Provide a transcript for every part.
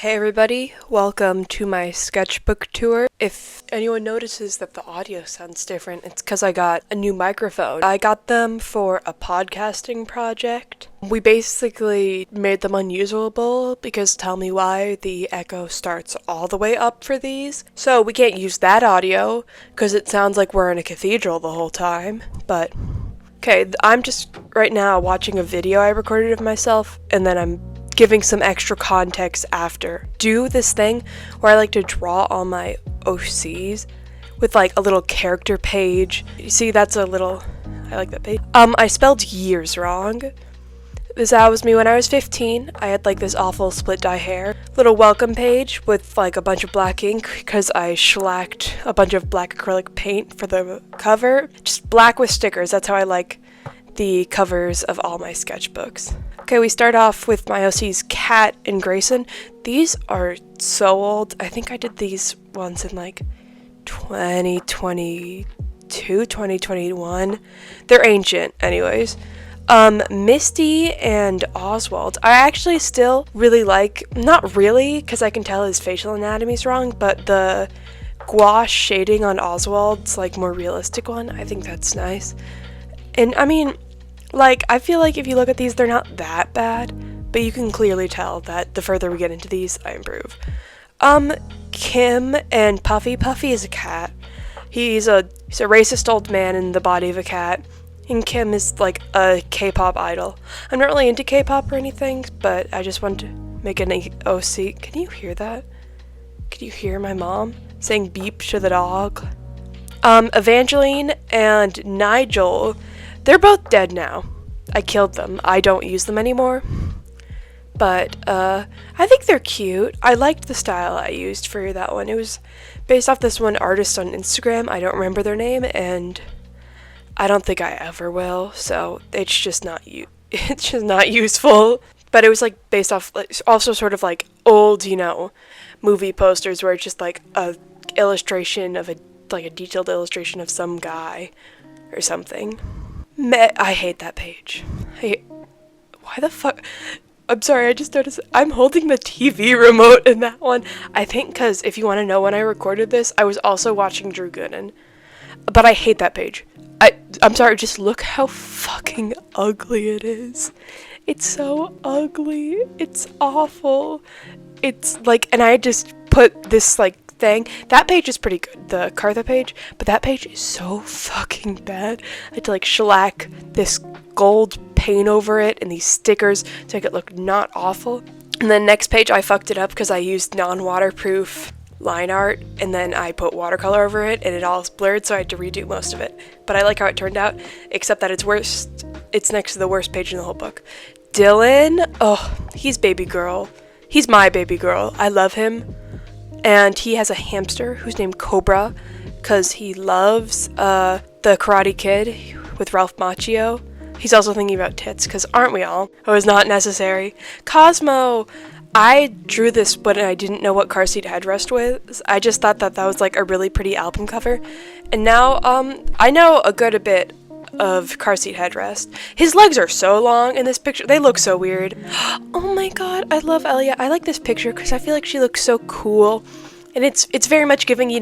Hey everybody, welcome to my sketchbook tour. If anyone notices that the audio sounds different, it's because I got a new microphone. I got them for a podcasting project. We basically made them unusable because tell me why the echo starts all the way up for these. So we can't use that audio because it sounds like we're in a cathedral the whole time, but okay, I'm just right now watching a video I recorded of myself and then I'm giving some extra context after. Do this thing where I like to draw all my OCs with like a little character page. You see, that's a little, I like that page. I spelled years wrong. That was me when I was 15. I had like this awful split dye hair. Little welcome page with like a bunch of black ink because I shellacked a bunch of black acrylic paint for the cover. Just black with stickers, that's how I like the covers of all my sketchbooks. Okay, we start off with my OC's Cat and Grayson. These are so old. I think I did these ones in like 2022, 2021. They're ancient anyways. Misty and Oswald. I actually still really like, not really, because I can tell his facial anatomy's wrong, but the gouache shading on Oswald's like more realistic one, I think that's nice. And I mean, like, I feel like if you look at these, they're not that bad, but you can clearly tell that the further we get into these, I improve. Kim and Puffy. Puffy is a cat. He's a racist old man in the body of a cat, and Kim is like a K-pop idol. I'm not really into K-pop or anything, but I just want to make an OC. Can you hear that? Can you hear my mom saying beep to the dog? Evangeline and Nigel. They're both dead now. I killed them. I don't use them anymore. But, I think they're cute. I liked the style I used for that one. It was based off this one artist on Instagram. I don't remember their name, and I don't think I ever will, so it's just not it's just not useful. But it was, like, based off, like, also sort of, like, old, movie posters where it's just, like, a illustration of a detailed illustration of some guy or something. I hate that page. Why the fuck? I'm sorry, I just noticed I'm holding the TV remote in that one. I think because if you want to know when I recorded this, I was also watching Drew Gooden. But I hate that page. I'm sorry, just look how fucking ugly it is. It's so ugly. It's awful. It's like, and I just put this like thing. That page is pretty good, the Cartha page, but that page is so fucking bad. I had to like shellac this gold paint over it and these stickers to make it look not awful. And then next page I fucked it up because I used non-waterproof line art and then I put watercolor over it and it all is blurred, so I had to redo most of it. But I like how it turned out, except that it's next to the worst page in the whole book. Dylan, oh, he's baby girl. He's my baby girl. I love him. And he has a hamster who's named Cobra because he loves the Karate Kid with Ralph Macchio. He's also thinking about tits because aren't we all? Oh, it's not necessary. Cosmo! I drew this when I didn't know what car seat headrest was. I just thought that was like a really pretty album cover. And now I know a good bit of car seat headrest. His legs are so long in this picture. They look so weird. Oh my god, I love Elliot. I like this picture because I feel like she looks so cool. And it's very much giving,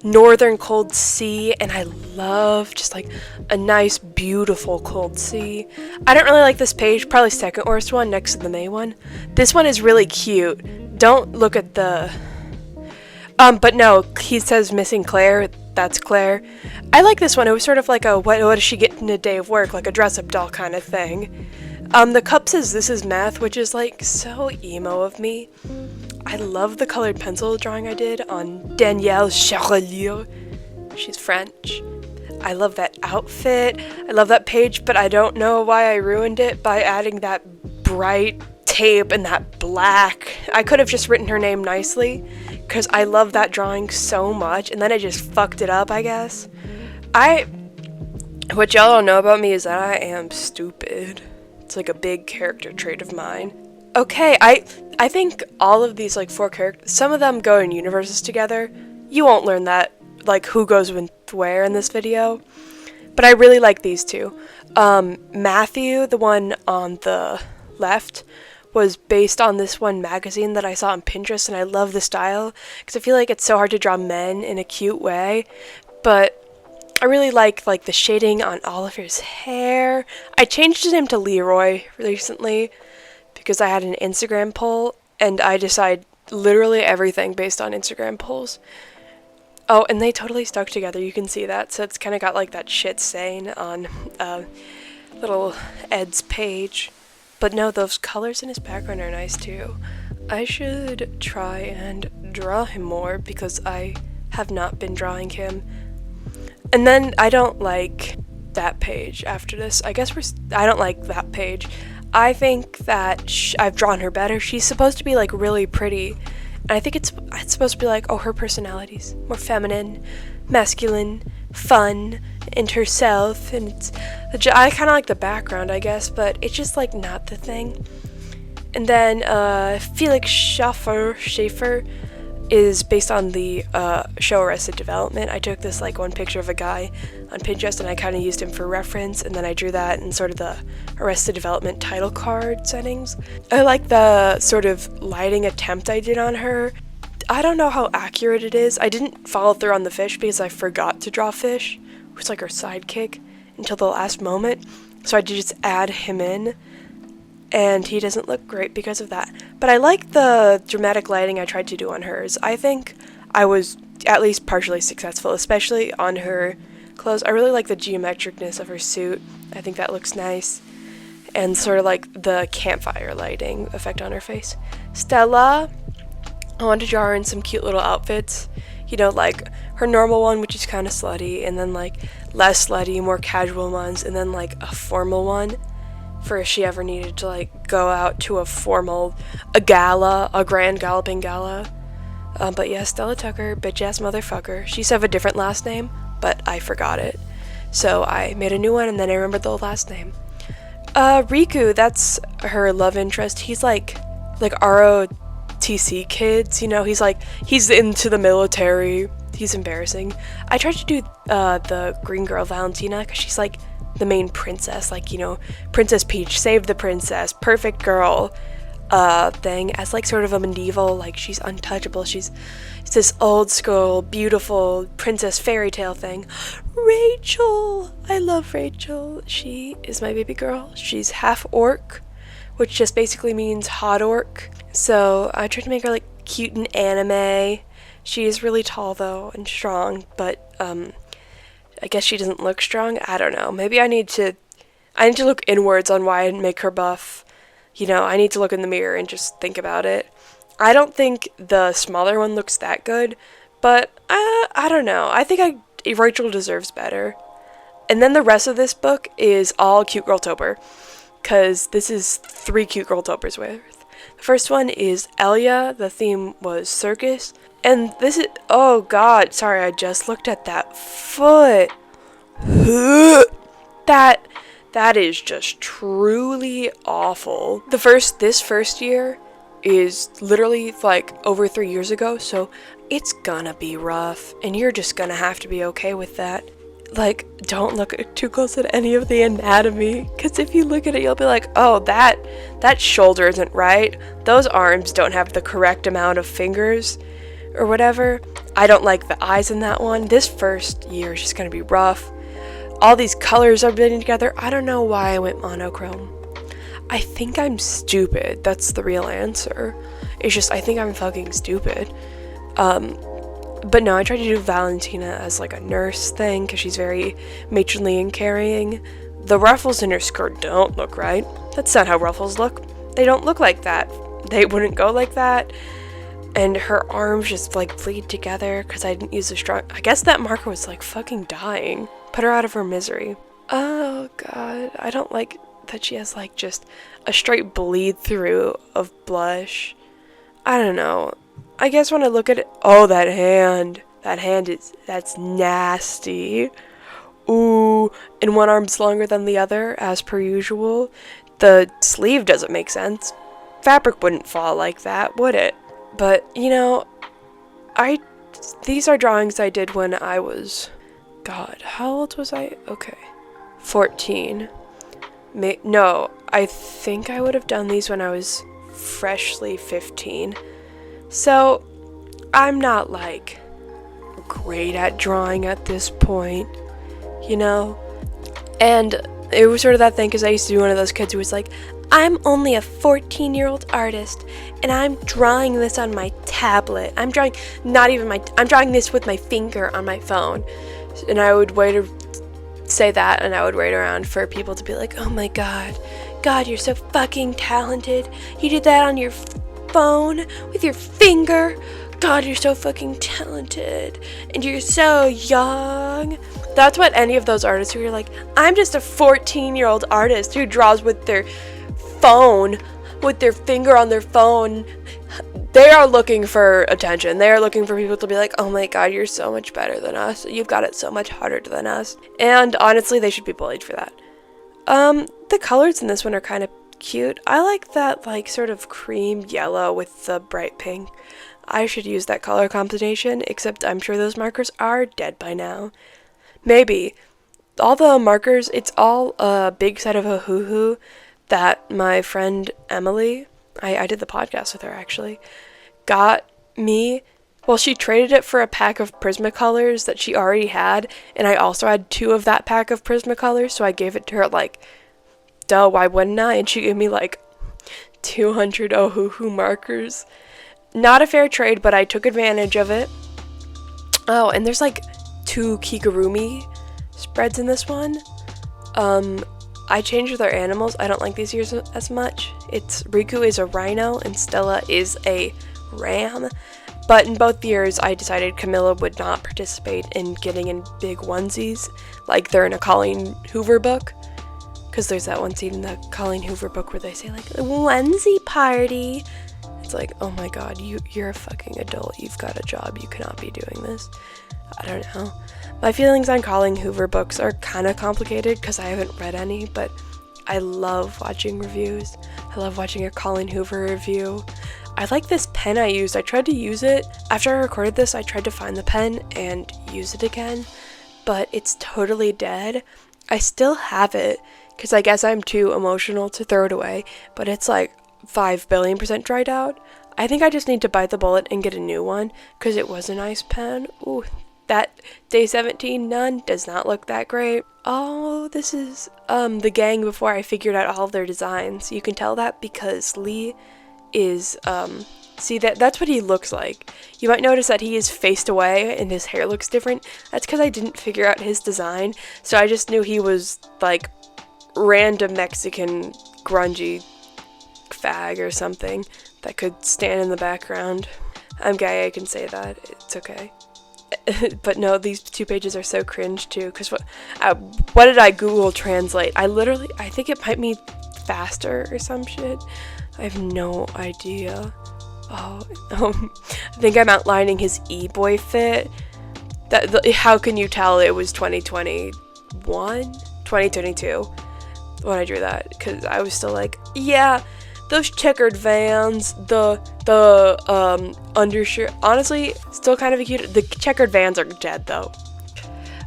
northern cold sea, and I love just like a nice, beautiful cold sea. I don't really like this page, probably second worst one next to the May one. This one is really cute. Don't look at the... but no, he says missing Claire. That's Claire. I like this one. It was sort of like a what does she get in a day of work, like a dress-up doll kind of thing. The cup says this is math, which is like so emo of me. I love the colored pencil drawing I did on Danielle Charlier. She's French. I love that outfit. I love that page, but I don't know why I ruined it by adding that bright tape and that black. I could have just written her name nicely because I love that drawing so much, and then I just fucked it up, I guess. What y'all don't know about me is that I am stupid. It's like a big character trait of mine. Okay, I think all of these like 4 characters, some of them go in universes together. You won't learn that, like who goes with where in this video. But I really like these two. Matthew, the one on the left, was based on this one magazine that I saw on Pinterest, and I love the style because I feel like it's so hard to draw men in a cute way, but I really like the shading on Oliver's hair. I changed his name to Leroy recently because I had an Instagram poll, and I decide literally everything based on Instagram polls. Oh, and they totally stuck together. You can see that. So it's kind of got like that shit stain on little Ed's page. But no, those colors in his background are nice too. I should try and draw him more because I have not been drawing him. And then I don't like that page after this. I don't like that page. I think that I've drawn her better. She's supposed to be like really pretty. And I think it's supposed to be like, oh, her personality's more feminine, masculine, fun, and herself. And I kind of like the background, I guess, but it's just like not the thing. And then Felix Schaefer is based on the show Arrested Development. I took this like one picture of a guy on Pinterest and I kind of used him for reference, and then I drew that in sort of the Arrested Development title card settings. I like the sort of lighting attempt I did on her. I don't know how accurate it is. I didn't follow through on the fish because I forgot to draw Fish, who's like her sidekick, until the last moment. So I did just add him in, and he doesn't look great because of that. But I like the dramatic lighting I tried to do on hers. I think I was at least partially successful, especially on her clothes. I really like the geometricness of her suit. I think that looks nice. And sort of like the campfire lighting effect on her face. Stella, I wanted to draw her in some cute little outfits. You know, like her normal one, which is kind of slutty, and then like less slutty, more casual ones, and then like a formal one for if she ever needed to like go out to a gala, a grand galloping gala. But yeah, Stella Tucker, bitch ass motherfucker. She used to have a different last name, but I forgot it. So I made a new one and then I remembered the last name. Riku, that's her love interest. He's like ROTC kids, you know, he's into the military. He's embarrassing. I tried to do the green girl Valentina because she's like the main princess, like, you know, Princess Peach, save the princess, perfect girl thing, as like sort of a medieval, like she's untouchable, it's this old school beautiful princess fairy tale thing. Rachel, I love Rachel. She is my baby girl. She's half orc, which just basically means hot orc. So I tried to make her like cute and anime. She is really tall though and strong, but I guess she doesn't look strong. I don't know. Maybe I need to look inwards on why I didn't make her buff. You know, I need to look in the mirror and just think about it. I don't think the smaller one looks that good, but I don't know. I think Rachel deserves better. And then the rest of this book is all Cute Girl-tober, because this is 3 Cute Girl-tobers worth. The first one is Elia. The theme was circus. And this is, oh god, sorry, I just looked at that foot. That is just truly awful. This first year is literally like over 3 years ago, so it's gonna be rough, and you're just gonna have to be okay with that. Like, don't look too close at any of the anatomy, because if you look at it, you'll be like, oh, that shoulder isn't right. Those arms don't have the correct amount of fingers, or whatever. I don't like the eyes in that one. This first year is just gonna be rough. All these colors are blending together. I don't know why I went monochrome. I think I'm stupid. That's the real answer. It's just, I think I'm fucking stupid. But no, I tried to do Valentina as like a nurse thing because she's very matronly and caring. The ruffles in her skirt don't look right. That's not how ruffles look. They don't look like that. They wouldn't go like that. And her arms just like bleed together because I didn't use a strong... I guess that marker was like fucking dying. Put her out of her misery. Oh god, I don't like that she has like just a straight bleed through of blush. I don't know. I guess when I look at it, oh, that hand that's nasty. Ooh, and one arm's longer than the other, as per usual. The sleeve doesn't make sense. Fabric wouldn't fall like that, would it? But, you know, these are drawings I did when I was, god, how old was I? Okay, 14. No, I think I would have done these when I was freshly 15. So I'm not like great at drawing at this point, you know? And it was sort of that thing because I used to be one of those kids who was like, I'm only a 14-year-old artist and I'm drawing this on my tablet. I'm drawing this with my finger on my phone. And I would say that, and I would wait around for people to be like, oh my god, you're so fucking talented. You did that on your phone with your finger. God, you're so fucking talented, and you're so young. That's what any of those artists who are like, I'm just a 14-year-old artist who draws with their phone, with their finger on their phone. They are looking for attention. They are looking for people to be like, oh my god, you're so much better than us. You've got it so much harder than us. And honestly, they should be bullied for that. The colors in this one are kind of cute. I like that like sort of cream yellow with the bright pink. I should use that color combination, except I'm sure those markers are dead by now. Maybe. All the markers, it's all a big set of a hoo-hoo that my friend Emily, I did the podcast with her actually, got me. Well, she traded it for a pack of Prismacolors that she already had, and I also had 2 of that pack of Prismacolors, so I gave it to her like, duh, why wouldn't I? And she gave me like 200 Ohuhu markers. Not a fair trade, but I took advantage of it. Oh, and there's like 2 Kigurumi spreads in this one. I changed their animals. I don't like these years as much. Riku is a rhino and Stella is a ram. But in both years, I decided Camilla would not participate in getting in big onesies, like they're in a Colleen Hoover book. Because there's that one scene in the Colleen Hoover book where they say, like, onesie party. It's like, oh my god, you're a fucking adult. You've got a job. You cannot be doing this. I don't know. My feelings on Colleen Hoover books are kind of complicated because I haven't read any, but I love watching reviews. I love watching a Colleen Hoover review. I like this pen I used. I tried to use it. After I recorded this, I tried to find the pen and use it again, but it's totally dead. I still have it because I guess I'm too emotional to throw it away, but it's like 5 billion% dried out. I think I just need to bite the bullet and get a new one because it was a nice pen. Ooh, that Day 17 Nun does not look that great. Oh, this is the gang before I figured out all of their designs. You can tell that because Lee is see that's what he looks like. You might notice that he is faced away and his hair looks different. That's because I didn't figure out his design, so I just knew he was like random Mexican grungy fag or something that could stand in the background. I'm gay, I can say that. It's okay. But no, these 2 pages are so cringe too, because what did I Google Translate? I think it might mean faster or some shit. I have no idea. Oh, I think I'm outlining his e-boy fit. How can you tell it was 2021? 2022 when I drew that? Because I was still like, yeah, those checkered Vans, the undershirt. Honestly, still kind of cute. The checkered Vans are dead though.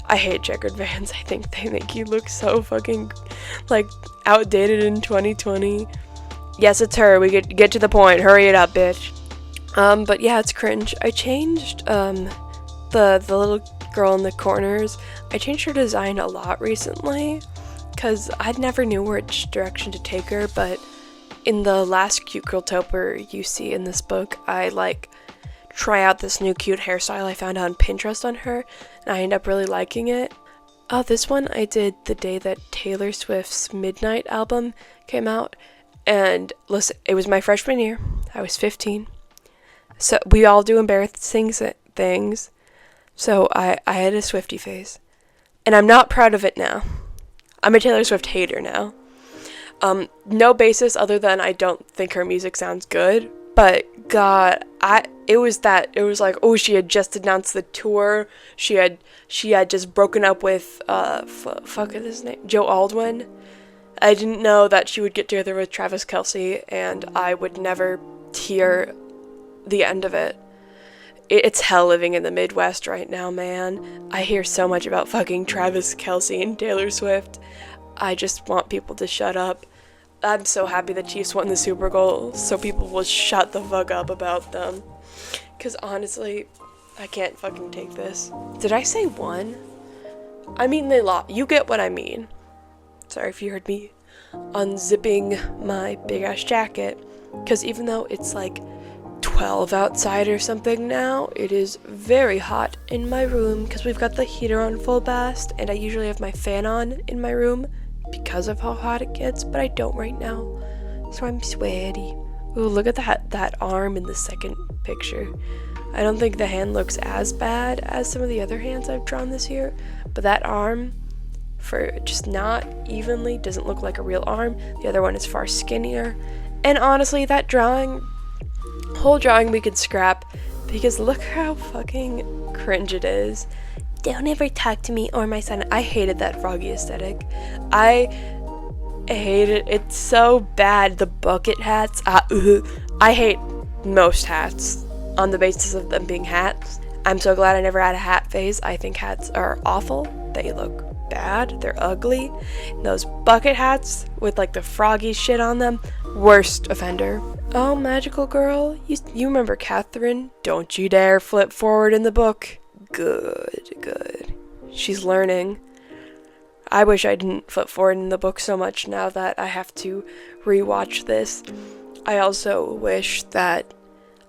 I hate checkered Vans. I think they make you look so fucking like outdated in 2020. Yes, it's her. We get to the point. Hurry it up, bitch. But yeah, it's cringe. I changed the little girl in the corners. I changed her design a lot recently because I never knew which direction to take her, but in the last Cute Girl Topper you see in this book, I like try out this new cute hairstyle I found on Pinterest on her, and I end up really liking it. Oh, this one I did the day that Taylor Swift's Midnight album came out, and listen, it was my freshman year. I was 15. So we all do embarrassing things. So I had a Swiftie phase, and I'm not proud of it now. I'm a Taylor Swift hater now. No basis other than I don't think her music sounds good, but God, it was like, oh, she had just announced the tour. She had just broken up with fuck is his name, Joe Aldwin. I didn't know that she would get together with Travis Kelce, and I would never hear the end of it. It's hell living in the Midwest right now, man. I hear so much about fucking Travis Kelce and Taylor Swift. I just want people to shut up. I'm so happy the Chiefs won the Super Bowl, so people will shut the fuck up about them. Because honestly, I can't fucking take this. Did I say won? I mean, they lost. You get what I mean. Sorry if you heard me unzipping my big ass jacket. Because even though it's like 12 outside or something now, it is very hot in my room because we've got the heater on full blast, and I usually have my fan on in my room because of how hot it gets, but I don't right now, so I'm sweaty. Ooh, look at that arm in the second picture. I don't think the hand looks as bad as some of the other hands I've drawn this year, but that arm, for just not evenly, doesn't look like a real arm. The other one is far skinnier, and honestly, that whole drawing we could scrap, because look how fucking cringe it is. Don't ever talk to me or my son. I hated that froggy aesthetic. I hate it. It's so bad. The bucket hats. I hate most hats on the basis of them being hats. I'm so glad I never had a hat phase. I think hats are awful. They look bad. They're ugly. And those bucket hats with like the froggy shit on them, worst offender. Oh, magical girl. You remember Catherine? Don't you dare flip forward in the book. Good. She's learning. I wish I didn't flip forward in the book so much now that I have to rewatch this. I also wish that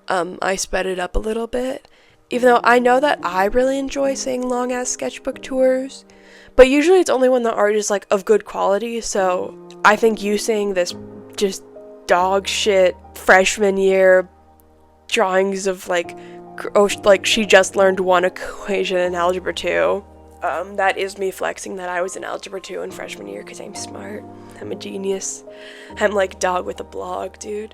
I sped it up a little bit, even though I know that I really enjoy saying long-ass sketchbook tours, but usually it's only when the art is like of good quality, so I think you saying this just dog shit freshman year drawings of like she just learned one equation in algebra 2. That is me flexing that I was in algebra 2 in freshman year because I'm smart. I'm a genius. I'm like dog with a blog, dude.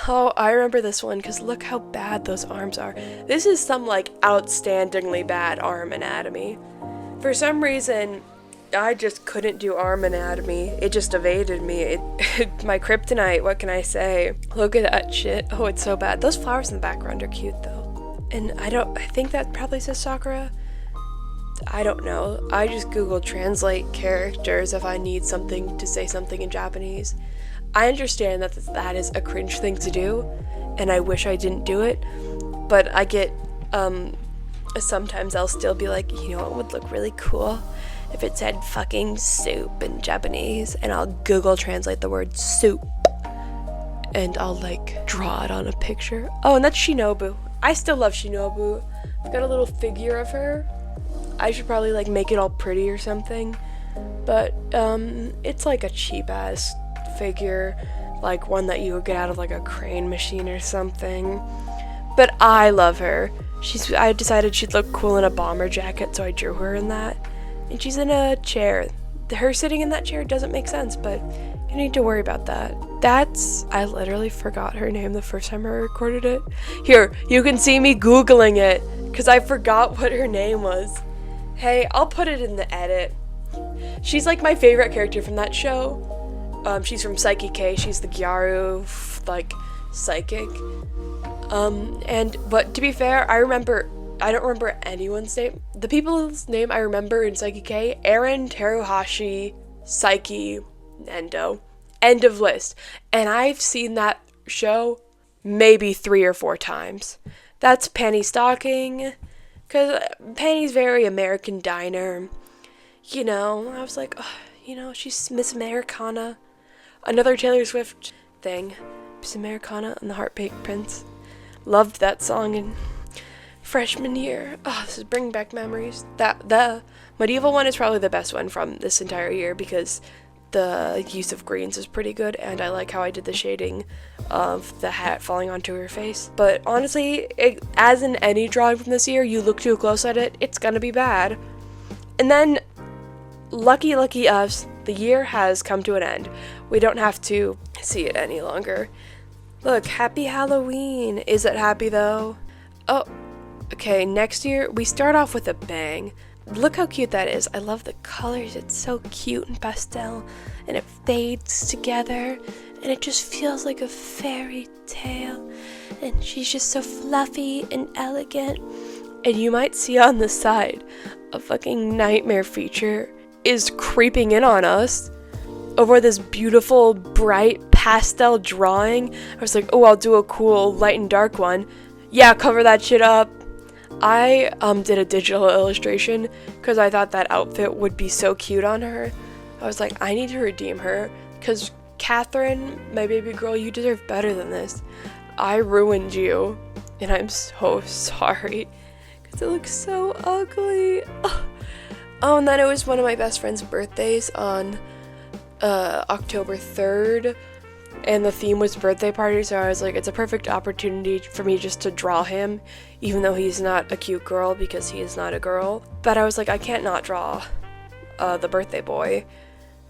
Oh, I remember this one because look how bad those arms are. This is some like outstandingly bad arm anatomy. For some reason, I just couldn't do arm anatomy. It just evaded me. My kryptonite, what can I say? Look at that shit. Oh, it's so bad. Those flowers in the background are cute though. And I think that probably says Sakura. I don't know. I just Google translate characters if I need something to say something in Japanese. I understand that that is a cringe thing to do, and I wish I didn't do it, but I get, sometimes I'll still be like, you know what would look really cool? If it said fucking soup in Japanese, and I'll Google translate the word soup, and I'll like draw it on a picture. Oh, and that's Shinobu. I still love Shinobu. I've got a little figure of her. I should probably like make it all pretty or something, but it's like a cheap ass figure, like one that you would get out of like a crane machine or something. But I love her. I decided she'd look cool in a bomber jacket, so I drew her in that. And she's in a chair. Her sitting in that chair doesn't make sense, but you need to worry about that. I literally forgot her name the first time I recorded it. Here, you can see me Googling it, because I forgot what her name was. Hey, I'll put it in the edit. She's like my favorite character from that show. She's from Psyche K. She's the Gyaru, like, psychic. But to be fair, I don't remember anyone's name. The people's name I remember in Psyche K: Eren, Teruhashi, Psyche, Endo. End of list. And I've seen that show maybe 3 or 4 times. That's Penny Stocking, because Penny's very American Diner. You know, I was like, oh, you know, she's Miss Americana. Another Taylor Swift thing. Miss Americana and the Heartbreak Prince. Loved that song in freshman year. Oh, this is bringing back memories. The medieval one is probably the best one from this entire year because the use of greens is pretty good, and I like how I did the shading of the hat falling onto her face. But honestly, as in any drawing from this year, you look too close at it, it's gonna be bad. And then, lucky us, the year has come to an end. We don't have to see it any longer. Look, happy Halloween. Is it happy though? Oh, okay, next year we start off with a bang. Look how cute that is. I love the colors. It's so cute and pastel, and it fades together, and it just feels like a fairy tale. And she's just so fluffy and elegant. And you might see on the side a fucking nightmare feature is creeping in on us. over this beautiful, bright pastel drawing. I was like, oh, I'll do a cool light and dark one. Yeah, cover that shit up. I did a digital illustration because I thought that outfit would be so cute on her. I was like, I need to redeem her because Catherine, my baby girl, you deserve better than this. I ruined you, and I'm so sorry because it looks so ugly. Oh, and then it was one of my best friend's birthdays on October 3rd, and the theme was birthday party, so I was like, it's a perfect opportunity for me just to draw him, even though he's not a cute girl because he is not a girl. But I was like, I can't not draw the birthday boy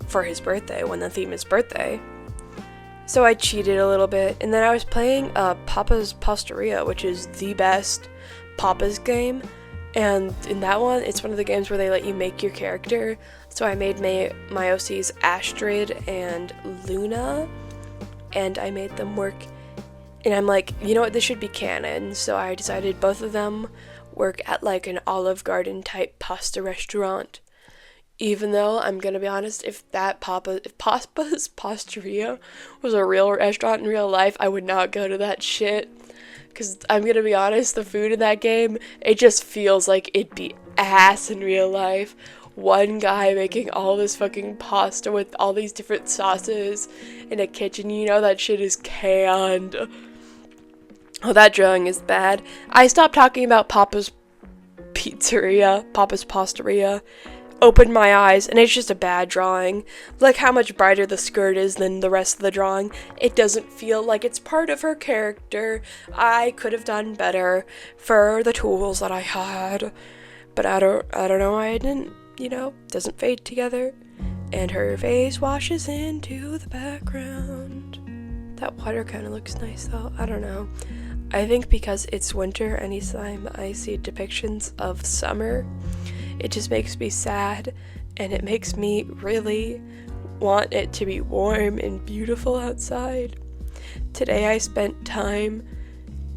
for his birthday when the theme is birthday. So I cheated a little bit, and then I was playing Papa's Posteria, which is the best Papa's game. And in that one, it's one of the games where they let you make your character. So I made my OCs Astrid and Luna, and I made them work. And I'm like, you know what, this should be canon. So I decided both of them work at like an Olive Garden type pasta restaurant. Even though, I'm gonna be honest, if Papa's Posteria was a real restaurant in real life, I would not go to that shit. Because I'm gonna be honest, the food in that game, it just feels like it'd be ass in real life. One guy making all this fucking pasta with all these different sauces in a kitchen, you know that shit is canned. Oh, that drawing is bad. I stopped talking about Papa's Posteria, opened my eyes, and it's just a bad drawing. Like how much brighter the skirt is than the rest of the drawing. It doesn't feel like it's part of her character. I could have done better for the tools that I had, but I don't know why I didn't. You know, doesn't fade together, and her face washes into the background. That water kind of looks nice though. I don't know. I think because it's winter, anytime I see depictions of summer, it just makes me sad, and it makes me really want it to be warm and beautiful outside. Today I spent time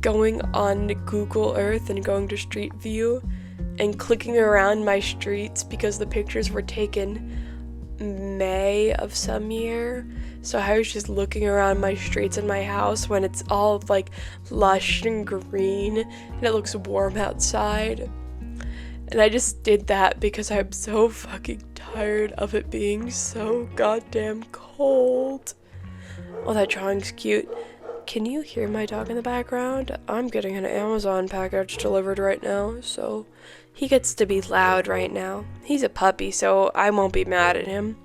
going on Google Earth and going to Street View and clicking around my streets because the pictures were taken May of some year. So I was just looking around my streets in my house when it's all like lush and green and it looks warm outside. And I just did that because I'm so fucking tired of it being so goddamn cold. Oh, that drawing's cute. Can you hear my dog in the background? I'm getting an Amazon package delivered right now, so he gets to be loud right now. He's a puppy, so I won't be mad at him.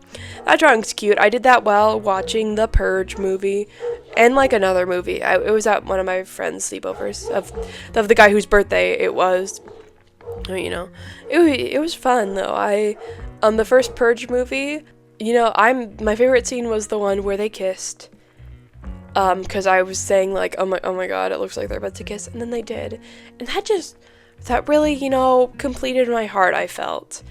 That drawing's cute. I did that while watching the Purge movie and like another movie. It was at one of my friends' sleepovers of the guy whose birthday it was. You know, it was fun though. The first Purge movie, you know, my favorite scene was the one where they kissed. Because I was saying like, oh my god, it looks like they're about to kiss, and then they did, and that really, you know, completed my heart, I felt.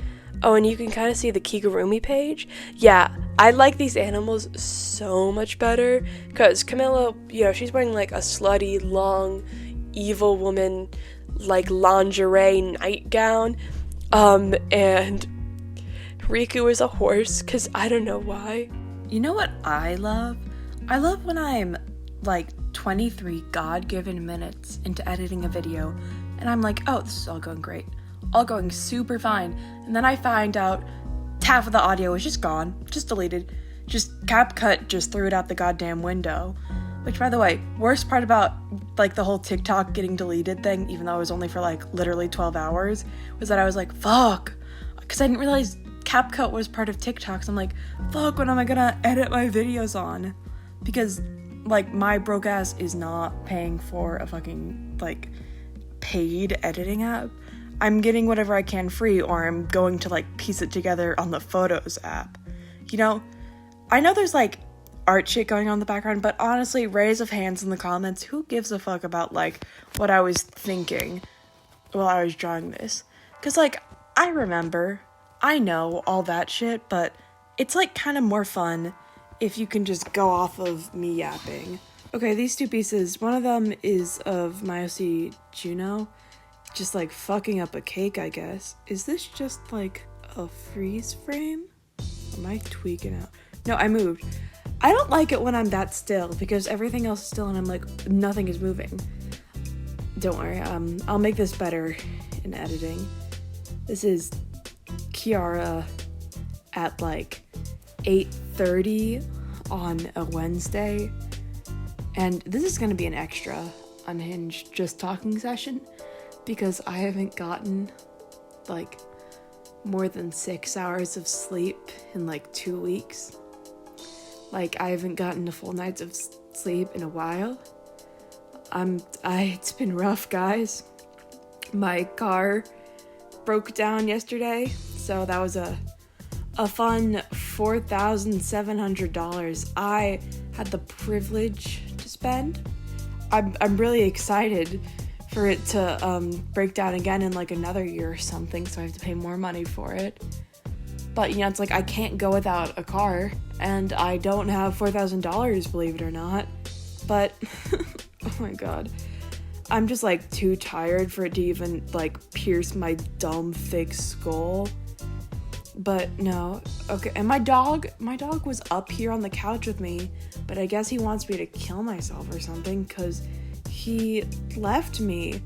Oh, and you can kind of see the Kigurumi page. Yeah, I like these animals so much better, because Camilla, you know, she's wearing like a slutty, long, evil woman, like lingerie nightgown, and Riku is a horse, because I don't know why. You know what I love? I love when I'm like 23 God-given minutes into editing a video and I'm like, oh, this is all going great, all going super fine, and then I find out half of the audio is just gone, just deleted, just CapCut just threw it out the goddamn window. Which, by the way, worst part about like the whole TikTok getting deleted thing, even though it was only for like literally 12 hours, was that I was like, fuck, because I didn't realize CapCut was part of TikTok, so I'm like, fuck, when am I gonna edit my videos on? Because, like, my broke ass is not paying for a fucking, like, paid editing app. I'm getting whatever I can free, or I'm going to, like, piece it together on the Photos app. You know, I know there's, like, art shit going on in the background, but honestly, raise of hands in the comments, who gives a fuck about, like, what I was thinking while I was drawing this? Because, like, I remember, I know all that shit, but it's, like, kind of more fun if you can just go off of me yapping. Okay, these two pieces, one of them is of my OC Juno, just like fucking up a cake, I guess. Is this just like a freeze frame? Or am I tweaking out? No, I moved. I don't like it when I'm that still because everything else is still and I'm like, nothing is moving. Don't worry, I'll make this better in editing. This is Kiara at like 8:30 on a Wednesday. And this is gonna be an extra unhinged just talking session because I haven't gotten like more than 6 hours of sleep in like 2 weeks. Like I haven't gotten a full night of sleep in a while. It's been rough, guys. My car broke down yesterday, so that was a fun $4,700 I had the privilege to spend. I'm really excited for it to break down again in like another year or something, so I have to pay more money for it. But you know, it's like I can't go without a car, and I don't have $4,000, believe it or not. But oh my god, I'm just like too tired for it to even like pierce my dumb thick skull. But no, okay. And my dog was up here on the couch with me, but I guess he wants me to kill myself or something because he left me.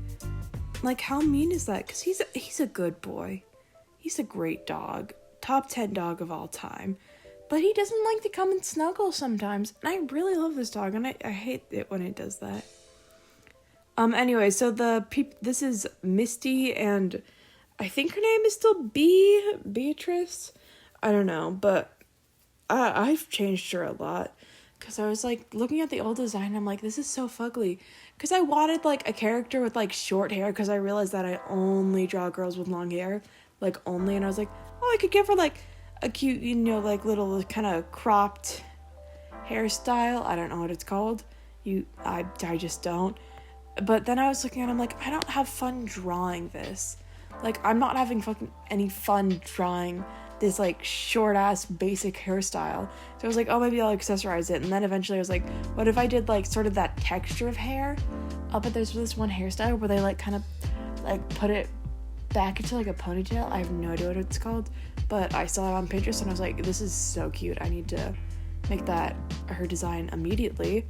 Like, how mean is that? Because he's a good boy. He's a great dog. Top 10 dog of all time. But he doesn't like to come and snuggle sometimes. And I really love this dog, and I hate it when it does that. Anyway, so this is Misty, and I think her name is still Beatrice. I don't know, but I've changed her a lot. Because I was, like, looking at the old design, I'm like, this is so fugly. Because I wanted, like, a character with, like, short hair, because I realized that I only draw girls with long hair. Like, only, and I was like, oh, I could give her, like, a cute, you know, like, little kind of cropped hairstyle. I don't know what it's called. I just don't. But then I was looking at it, I'm like, I don't have fun drawing this. Like, I'm not having any fun drawing this, like, short-ass basic hairstyle. So I was like, oh, maybe I'll accessorize it. And then eventually I was like, what if I did, like, sort of that texture of hair? But there's this one hairstyle where they, like, kind of, like, put it back into, like, a ponytail. I have no idea what it's called. But I saw it on Pinterest, and I was like, this is so cute. I need to make that her design immediately.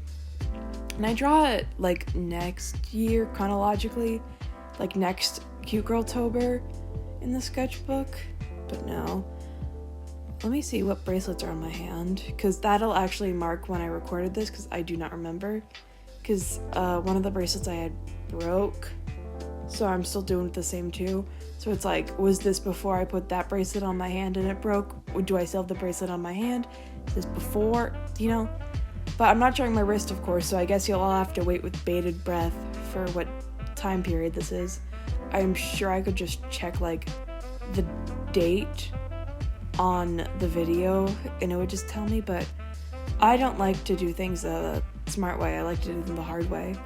And I draw it, like, next year, chronologically. Like, next Cute Girl-tober in the sketchbook. But no. Let me see what bracelets are on my hand, because that'll actually mark when I recorded this, because I do not remember. Because one of the bracelets I had broke, so I'm still doing the same two. So it's like, was this before I put that bracelet on my hand and it broke? Or do I still have the bracelet on my hand? Is this before, you know? But I'm not showing my wrist, of course, so I guess you'll all have to wait with bated breath for what time period this is. I'm sure I could just check, like, the date on the video and it would just tell me, but I don't like to do things the smart way. I like to do them the hard way.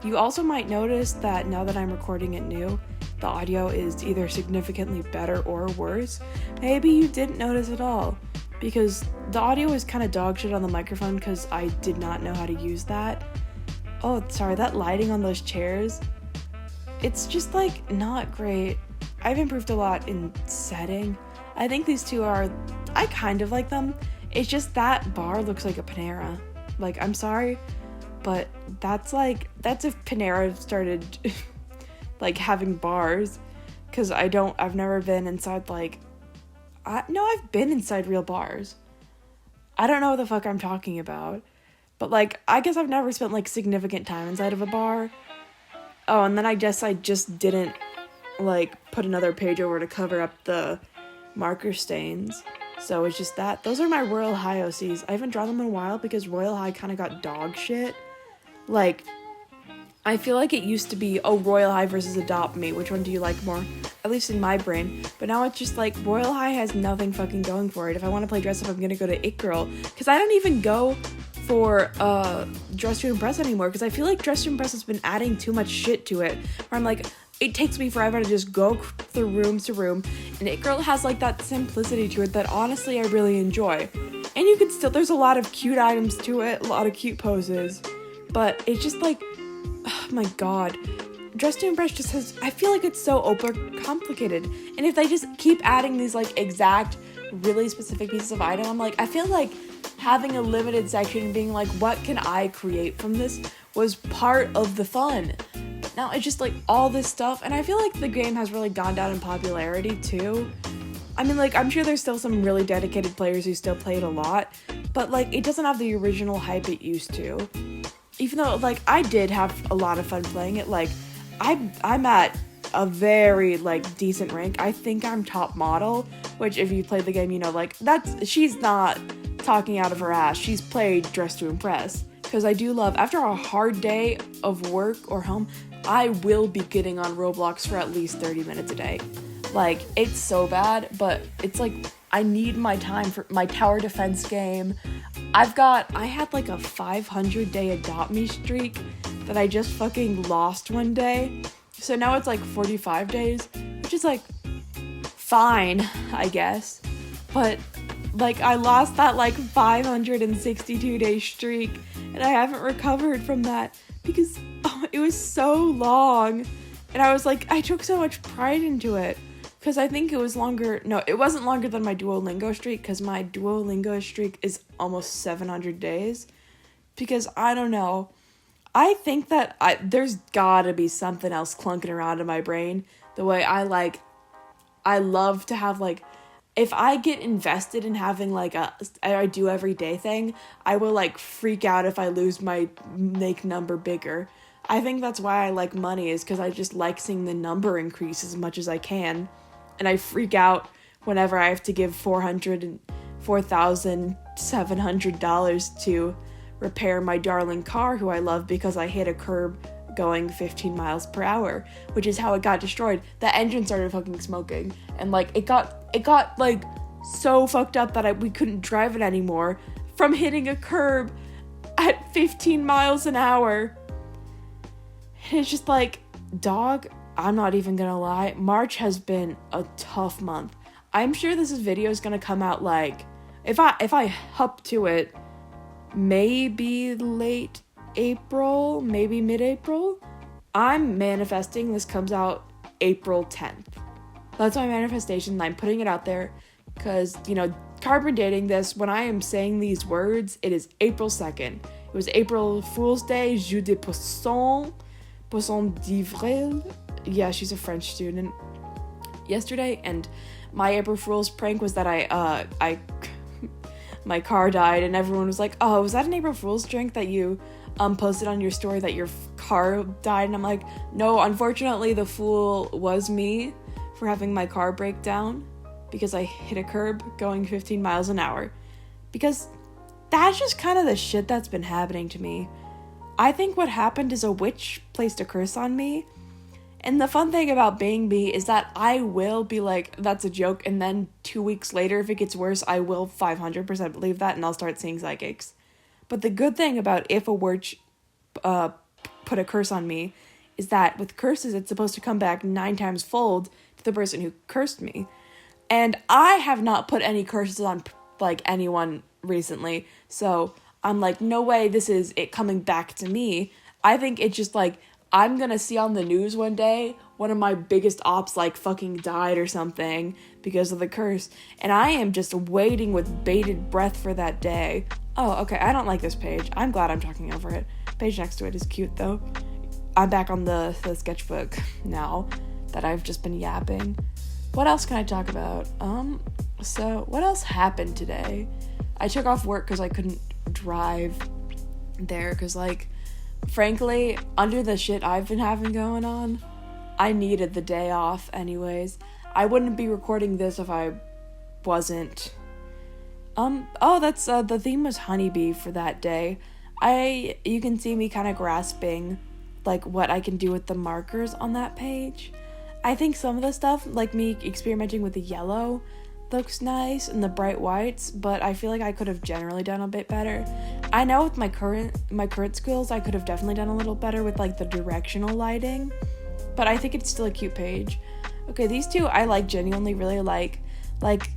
You also might notice that now that I'm recording it new, the audio is either significantly better or worse. Maybe you didn't notice at all, because the audio is kind of dog shit on the microphone because I did not know how to use that. Oh, sorry, that lighting on those chairs, it's just, like, not great. I've improved a lot in setting. I think these two I kind of like them. It's just that bar looks like a Panera. Like, I'm sorry, but that's if Panera started like having bars, because I've never been inside, like, I've been inside real bars. I don't know what the fuck I'm talking about, but, like, I guess I've never spent, like, significant time inside of a bar. Oh, and then I guess I just didn't, like, put another page over to cover up the marker stains. So it's just that. Those are my Royal High OCs. I haven't drawn them in a while because Royal High kind of got dog shit. Like, I feel like it used to be, oh, Royal High versus Adopt Me. Which one do you like more? At least in my brain. But now it's just like, Royal High has nothing fucking going for it. If I want to play dress up, I'm gonna go to It Girl. Because I don't even go for Dress to Impress anymore. Because I feel like Dress to Impress has been adding too much shit to it. Where I'm like, it takes me forever to just go through room to room. And It Girl has, like, that simplicity to it that honestly I really enjoy. And you can still, there's a lot of cute items to it, a lot of cute poses. But it's just like, oh my god. Dress to Impress just has, I feel like it's so complicated. And if they just keep adding these, like, exact, really specific pieces of item, I'm like, I feel like having a limited section and being like, what can I create from this was part of the fun. But now it's just like all this stuff, and I feel like the game has really gone down in popularity too. I mean, like, I'm sure there's still some really dedicated players who still play it a lot, but like it doesn't have the original hype it used to. Even though like I did have a lot of fun playing it, like I'm at a very like decent rank. I think I'm top model, which if you play the game, you know, like she's not talking out of her ass. She's played Dress to Impress, because I do love, after a hard day of work or home, I will be getting on Roblox for at least 30 minutes a day. Like, it's so bad, but it's like I need my time for my tower defense game. I had like a 500 day adopt me streak that I just fucking lost one day. So now it's like 45 days, which is like fine, I guess. But like I lost that like 562 day streak, and I haven't recovered from that because it was so long. And I was like, I took so much pride into it because I think it was longer. No, it wasn't longer than my Duolingo streak, because my Duolingo streak is almost 700 days. Because I don't know. I think that there's gotta be something else clunking around in my brain. The way I love to have like, if I get invested in having like I do everyday thing, I will like freak out if I lose my make number bigger. I think that's why I like money, is because I just like seeing the number increase as much as I can. And I freak out whenever I have to give $4,700 to repair my darling car, who I love, because I hit a curb going 15 miles per hour, which is how it got destroyed. The engine started fucking smoking, and like it got like so fucked up that we couldn't drive it anymore from hitting a curb at 15 miles an hour. And it's just like, dog, I'm not even gonna lie, March has been a tough month. I'm sure this video is gonna come out like, if I hop to it, maybe late April, maybe mid-April. I'm manifesting this comes out April 10th. That's my manifestation, and I'm putting it out there because, you know, carbon dating this, when I am saying these words, it is April 2nd. It was April Fool's Day, Jeu de Poisson d'Ivril. Yeah, she's a French student. Yesterday, and my April Fool's prank was that I my car died, and everyone was like, oh, was that an April Fool's prank that you posted on your story that your car died? And I'm like, no, unfortunately the fool was me for having my car break down because I hit a curb going 15 miles an hour. Because that's just kind of the shit that's been happening to me. I think what happened is a witch placed a curse on me. And the fun thing about being me is that I will be like, that's a joke, and then 2 weeks later, if it gets worse, I will 500% believe that, and I'll start seeing psychics. But the good thing about if a witch put a curse on me is that with curses, it's supposed to come back 9 times fold to the person who cursed me. And I have not put any curses on like anyone recently, so I'm like, no way this is it coming back to me. I think it's just like, I'm gonna see on the news one day one of my biggest ops like fucking died or something because of the curse, and I am just waiting with bated breath for that day. Oh, okay, I don't like this page. I'm glad I'm talking over it. Page next to it is cute though. I'm back on the sketchbook now that I've just been yapping. What else can I talk about? So what else happened today? I took off work because I couldn't drive there, because like, frankly, under the shit I've been having going on, I needed the day off anyways. I wouldn't be recording this if I wasn't. That's, the theme was honeybee for that day. You can see me kind of grasping, like, what I can do with the markers on that page. I think some of the stuff, like me experimenting with the yellow, looks nice, and the bright whites, but I feel like I could have generally done a bit better. I know with my current skills, I could have definitely done a little better with like the directional lighting, but I think it's still a cute page. Okay, these two I genuinely really like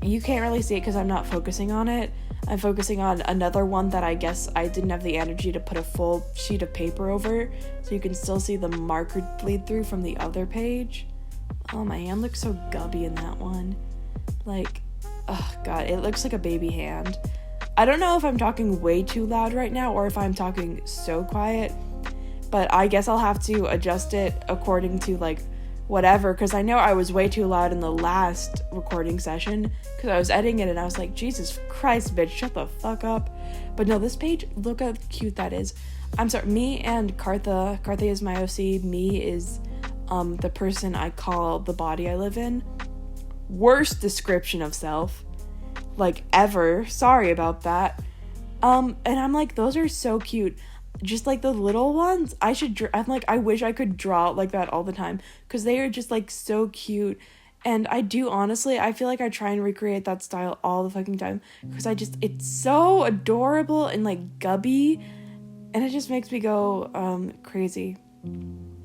you can't really see it because I'm not focusing on it. I'm focusing on another one that I guess I didn't have the energy to put a full sheet of paper over, so you can still see the marker bleed through from the other page. Oh, my hand looks so gubby in that one. Like, oh god, it looks like a baby hand. I don't know if I'm talking way too loud right now or if I'm talking so quiet, but I guess I'll have to adjust it according to like whatever, because I know I was way too loud in the last recording session because I was editing it and I was like, Jesus Christ, bitch, shut the fuck up. But no, this page, look how cute that is. I'm sorry, me and Kartha is my OC, me is the person I call the body I live in. Worst description of self, like, ever. Sorry about that. And I'm like, those are so cute. Just like the little ones, I'm like, I wish I could draw like that all the time because they are just like so cute. And I do, honestly, I feel like I try and recreate that style all the fucking time because it's so adorable and like gubby, and it just makes me go crazy.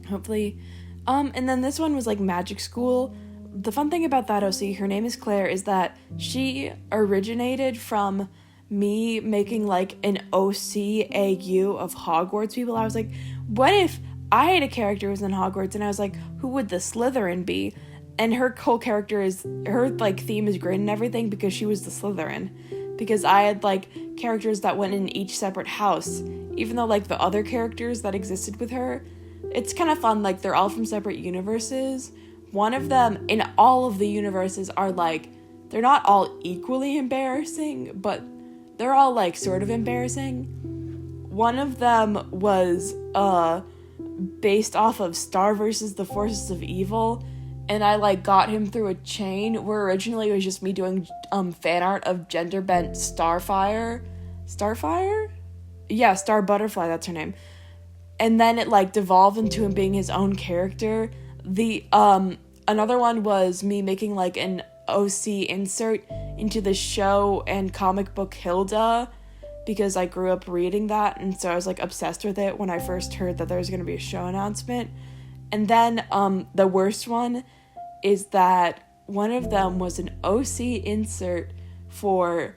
Hopefully. And then this one was like magic school. The fun thing about that OC, her name is Claire, is that she originated from me making like an OCAU of Hogwarts people. I was like, what if I had a character who was in Hogwarts, and I was like, who would the Slytherin be? And her whole character is, her like theme is green and everything because she was the Slytherin. Because I had like characters that went in each separate house, even though like the other characters that existed with her, it's kind of fun, like they're all from separate universes. One of them in all of the universes are like, they're not all equally embarrassing, but they're all like sort of embarrassing. One of them was based off of Star versus the Forces of Evil, and I like got him through a chain where originally it was just me doing fan art of gender bent Starfire? Yeah, Star Butterfly, that's her name. And then it like devolved into him being his own character. The another one was me making like an OC insert into the show and comic book Hilda, because I grew up reading that, and so I was like obsessed with it when I first heard that there was going to be a show announcement. And then the worst one is that one of them was an OC insert for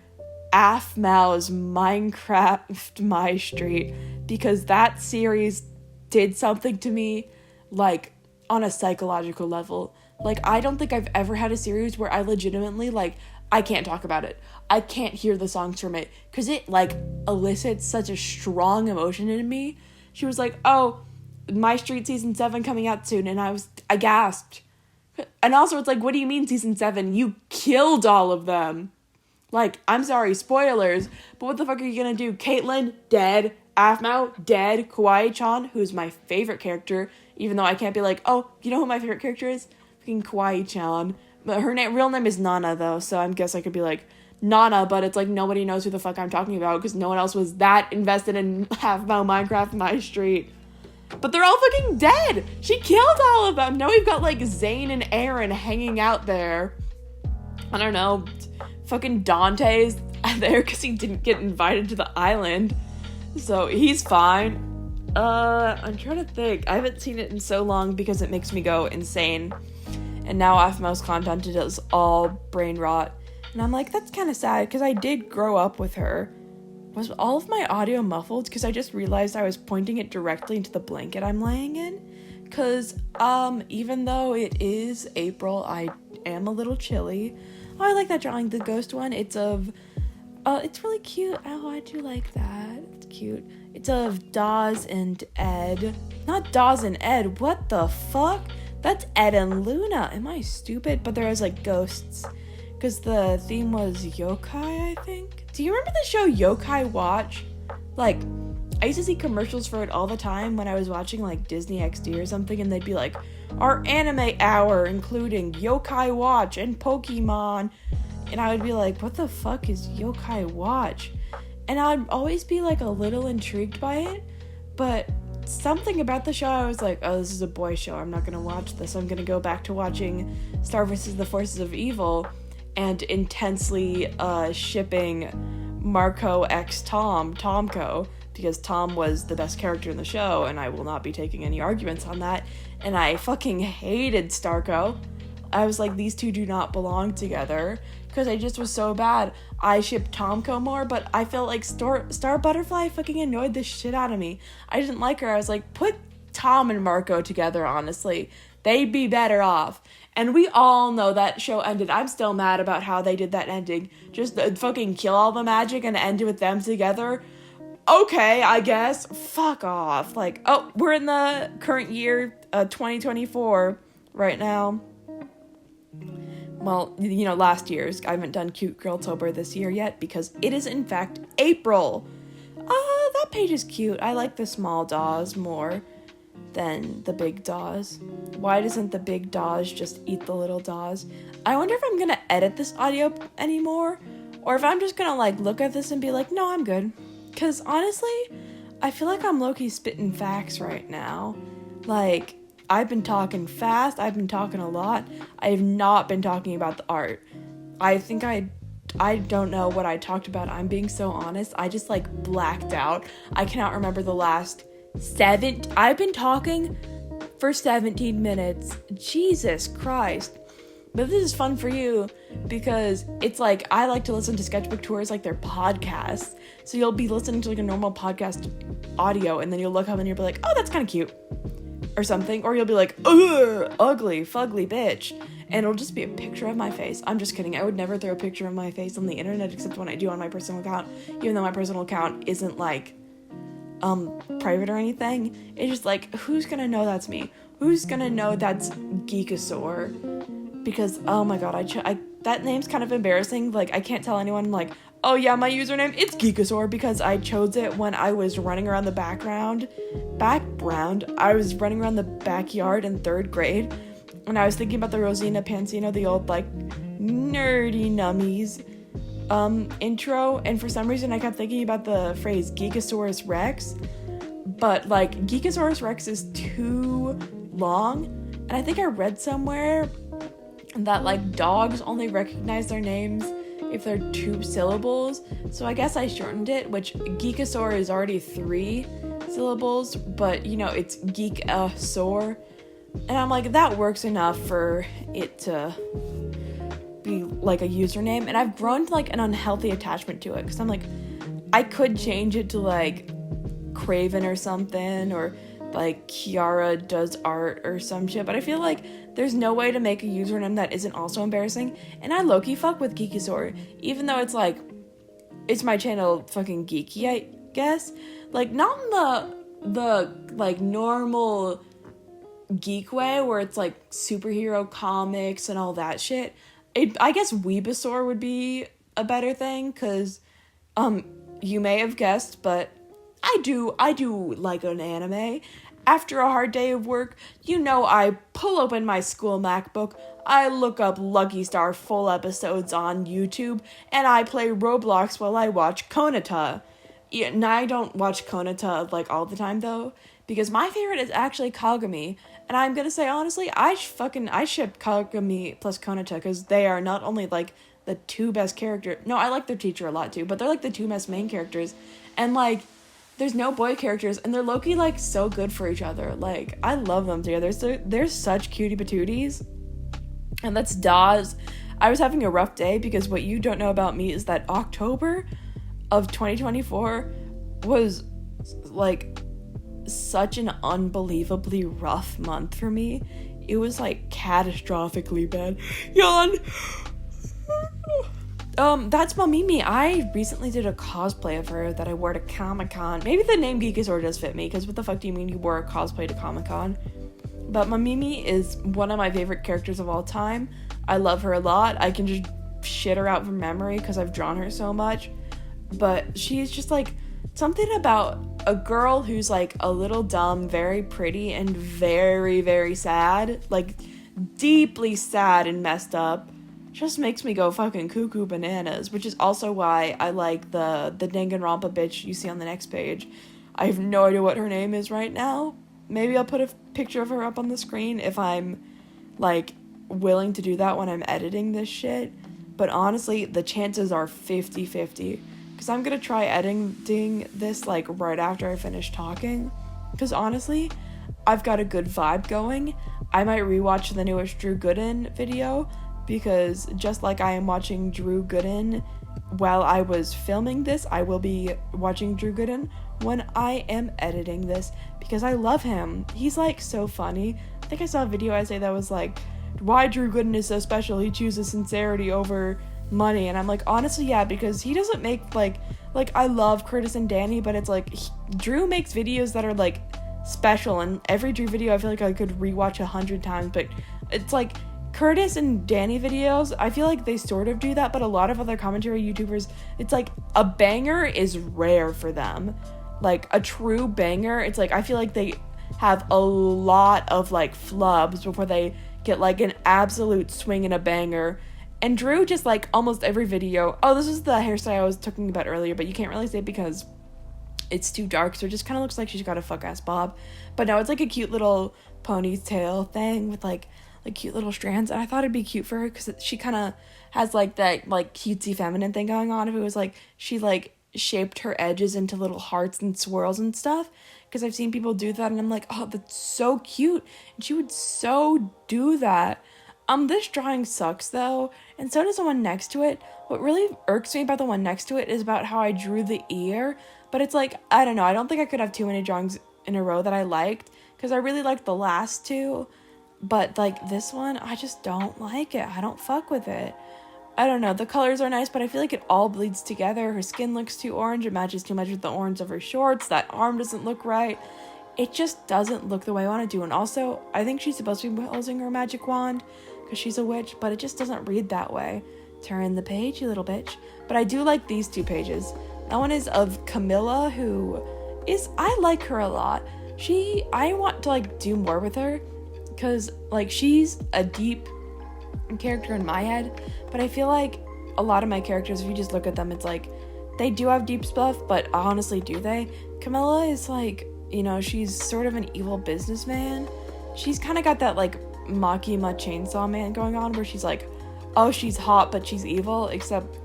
Aphmau's Minecraft My Street, because that series did something to me like on a psychological level. Like, I don't think I've ever had a series where I legitimately, like, I can't talk about it. I can't hear the songs from it because it, like, elicits such a strong emotion in me. She was like, oh, My Street Season 7 coming out soon, and I gasped. And also, it's like, what do you mean Season 7? You killed all of them. Like, I'm sorry, spoilers, but what the fuck are you gonna do? Caitlyn, dead. Aphmau, dead. Kawaii-chan, who's my favorite character, even though I can't be like, oh, you know who my favorite character is? Fucking Kawaii-chan. But her real name is Nana, though, so I guess I could be like, Nana, but it's like nobody knows who the fuck I'm talking about because no one else was that invested in Aphmau Minecraft My Street. But they're all fucking dead! She killed all of them! Now we've got, like, Zane and Aaron hanging out there. I don't know, fucking Dante's there because he didn't get invited to the island. So he's fine. I'm trying to think. I haven't seen it in so long because it makes me go insane. And now Aphmau's content is all brain rot. And I'm like, that's kind of sad because I did grow up with her. Was all of my audio muffled? Because I just realized I was pointing it directly into the blanket I'm laying in. Because even though it is April, I am a little chilly. Oh, I like that drawing, the ghost one. It's really cute. Oh, I do like that. It's cute. It's of Dawes and Ed. Not Dawes and Ed. What the fuck? That's Ed and Luna. Am I stupid? But there was like ghosts. Because the theme was yokai, I think. Do you remember the show Yokai Watch? Like, I used to see commercials for it all the time when I was watching like Disney XD or something, and they'd be like, our anime hour including Yokai Watch and Pokemon. And I would be like, what the fuck is Yokai Watch? And I'd always be like a little intrigued by it, but something about the show, I was like, oh, this is a boy show. I'm not going to watch this. I'm going to go back to watching Star vs. the Forces of Evil and intensely shipping Marco x Tomko, because Tom was the best character in the show, and I will not be taking any arguments on that. And I fucking hated Starco. I was like, these two do not belong together, because I just was so bad. I shipped Tomko more, but I felt like Star Butterfly fucking annoyed the shit out of me. I didn't like her. I was like, put Tom and Marco together, honestly. They'd be better off. And we all know that show ended. I'm still mad about how they did that ending. Just fucking kill all the magic and end it with them together. Okay, I guess. Fuck off. Like, oh, we're in the current year, 2024 right now. Well, you know, last year's. I haven't done Cute Girltober this year yet because it is, in fact, April. That page is cute. I like the small dolls more than the big dolls. Why doesn't the big dolls just eat the little dolls? I wonder if I'm gonna edit this audio anymore, or if I'm just gonna like look at this and be like, no, I'm good. Cause honestly, I feel like I'm low-key spitting facts right now. Like, I've been talking fast, I've been talking a lot. I have not been talking about the art. I think I don't know what I talked about. I'm being so honest. I just like blacked out. I cannot remember the last I've been talking for 17 minutes. Jesus Christ. But this is fun for you because it's like, I like to listen to sketchbook tours like they're podcasts. So you'll be listening to like a normal podcast audio and then you'll look up and you'll be like, oh, that's kind of cute or something. Or you'll be like, ugh, ugly, fugly bitch. And it'll just be a picture of my face. I'm just kidding. I would never throw a picture of my face on the internet except when I do on my personal account, even though my personal account isn't like private or anything. It's just like, who's gonna know that's me? Who's gonna know that's Geekasaur? Because oh my god, I that name's kind of embarrassing. Like, I can't tell anyone like, oh yeah, my username, it's Geekasaur, because I chose it when I was running around the background. I was running around the backyard in 3rd grade, and I was thinking about the Rosina Pansino, the old like nerdy nummies intro, and for some reason I kept thinking about the phrase Geekasaurus Rex, but like Geekasaurus Rex is too long, and I think I read somewhere that like dogs only recognize their names if they're 2 syllables, so I guess I shortened it, which Geekasaur is already 3 syllables, but you know, it's Geekasaur, and I'm like, that works enough for it to be like a username. And I've grown to like an unhealthy attachment to it because I'm like, I could change it to like Craven or something, or like Kiara does art or some shit, but I feel like there's no way to make a username that isn't also embarrassing. And I low-key fuck with Geekasaur, even though it's like, it's my channel fucking geeky, I guess. Like, not in the like normal geek way where it's like superhero comics and all that shit. I guess Weebasaur would be a better thing, because you may have guessed, but I do like an anime. After a hard day of work, you know, I pull open my school MacBook, I look up Lucky Star full episodes on YouTube, and I play Roblox while I watch Konata. Yeah, and I don't watch Konata like all the time though, because my favorite is actually Kagami. And I'm gonna say honestly, I ship Kagami plus Konata because they are not only like the 2 best characters. No, I like their teacher a lot too, but they're like the 2 best main characters. And like, there's no boy characters, and they're low-key like so good for each other. Like, I love them together. They're such cutie patooties. And that's Daz. I was having a rough day because what you don't know about me is that October of 2024 was like such an unbelievably rough month for me. It was like catastrophically bad. Yawn. That's Mamimi. I recently did a cosplay of her that I wore to Comic-Con. Maybe the name Geekasaur does fit me, because what the fuck do you mean you wore a cosplay to Comic-Con? But Mamimi is one of my favorite characters of all time. I love her a lot. I can just shit her out from memory because I've drawn her so much. But she's just like something about a girl who's like a little dumb, very pretty, and very, very sad. Like, deeply sad and messed up. Just makes me go fucking cuckoo bananas, which is also why I like the Danganronpa bitch you see on the next page. I have no idea what her name is right now. Maybe I'll put a picture of her up on the screen if I'm, like, willing to do that when I'm editing this shit. But honestly, the chances are 50-50. Because I'm going to try editing this, like, right after I finish talking. Because honestly, I've got a good vibe going. I might rewatch the newest Drew Gooden video, because just like I am watching Drew Gooden while I was filming this, I will be watching Drew Gooden when I am editing this, because I love him. He's like so funny. I think I saw a video I say that was like, why Drew Gooden is so special. He chooses sincerity over money. And I'm like, honestly, yeah, because he doesn't make, like I love Curtis and Danny, but it's like, Drew makes videos that are, like, special, and every Drew video I feel like I could rewatch 100 times, but it's like, Curtis and Danny videos, I feel like they sort of do that, but a lot of other commentary YouTubers, it's like, a banger is rare for them. Like, a true banger, it's like, I feel like they have a lot of, like, flubs before they get, like, an absolute swing and a banger. And Drew just, like, almost every video... Oh, this is the hairstyle I was talking about earlier, but you can't really see it because it's too dark, so it just kind of looks like she's got a fuck-ass bob. But no, it's, like, a cute little ponytail thing with, like cute little strands. And I thought it'd be cute for her because she kind of has, like, that, like, cutesy feminine thing going on. If it was, like, she, like, shaped her edges into little hearts and swirls and stuff. Because I've seen people do that, and I'm like, oh, that's so cute. And she would so do that. This drawing sucks, though, and so does the one next to it. What really irks me about the one next to it is about how I drew the ear, but it's like, I don't know, I don't think I could have too many drawings in a row that I liked, because I really liked the last two, but, like, this one, I just don't like it. I don't fuck with it. I don't know, the colors are nice, but I feel like it all bleeds together. Her skin looks too orange, it matches too much with the orange of her shorts, that arm doesn't look right. It just doesn't look the way I want to do, and also, I think she's supposed to be holding her magic wand, because she's a witch, but it just doesn't read that way. Turn the page, you little bitch. But I do like these two pages. That one is of Camilla, who is, I like her a lot. I want to, like, do more with her, because, like, she's a deep character in my head, but I feel like a lot of my characters, if you just look at them, it's like, they do have deep stuff, but honestly, do they? Camilla is, like, you know, she's sort of an evil businessman. She's kind of got that, like, Makima Chainsaw Man going on, where she's like, oh, she's hot, but she's evil, except